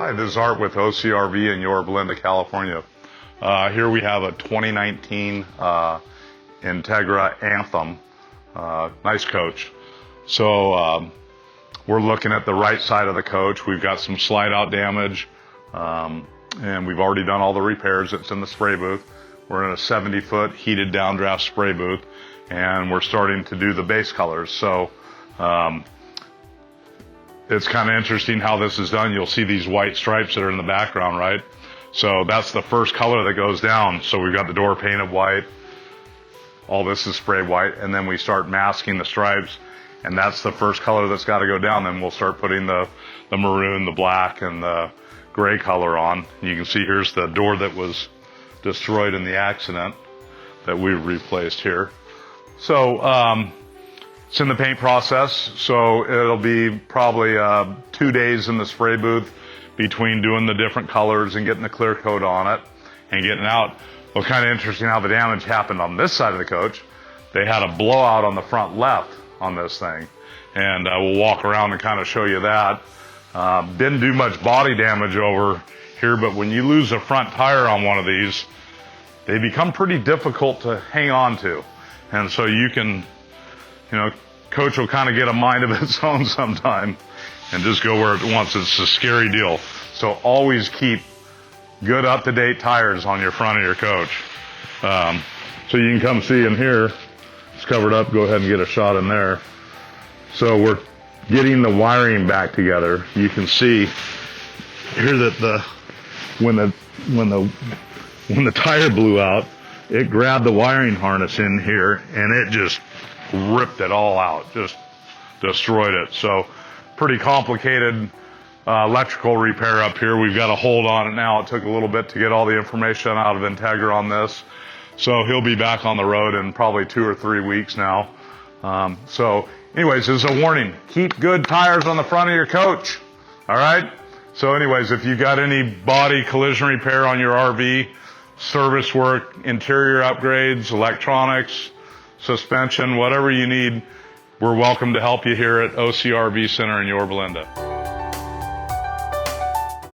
Hi, this is Art with OCRV in Yorba Linda, California. Here we have a 2019 Integra Anthem. Nice coach. So we're looking at the right side of the coach. We've got some slide out damage, and we've already done all the repairs. It's in the spray booth. We're in a 70-foot heated downdraft spray booth, and we're starting to do the base colors. So it's kind of interesting how this is done. You'll see these white stripes that are in the background, right? So that's the first color that goes down. So we've got the door painted white. All this is spray white, and then we start masking the stripes, and that's the first color that's got to go down. Then we'll start putting the maroon, the black, and the gray color on. You can see here's the door that was destroyed in the accident that we replaced here. So it's in the paint process, so it'll be probably 2 days in the spray booth between doing the different colors and getting the clear coat on it and getting out. Well, kind of interesting how the damage happened on this side of the coach. They had a blowout on the front left on this thing, and we'll walk around and kind of show you that. Didn't do much body damage over here, but when you lose a front tire on one of these, they become pretty difficult to hang on to. And so you can, coach will kind of get a mind of its own sometime and just go where it wants. It's a scary deal. So always keep good up-to-date tires on your front of your coach. So you can come see in here. It's covered up. Go ahead and get a shot in there. So we're getting the wiring back together. You can see here that when the tire blew out, it grabbed the wiring harness in here and it just ripped it all out, just destroyed it. So pretty complicated electrical repair up here. We've got a hold on it now. It took a little bit to get all the information out of Integra on this. So he'll be back on the road in probably 2 or 3 weeks now. So anyways, this is a warning. Keep good tires on the front of your coach. All right? So anyways, if you got any body collision repair on your RV, service work, interior upgrades, electronics, suspension, whatever you need, we're welcome to help you here at OCRV Center in Yorba Linda.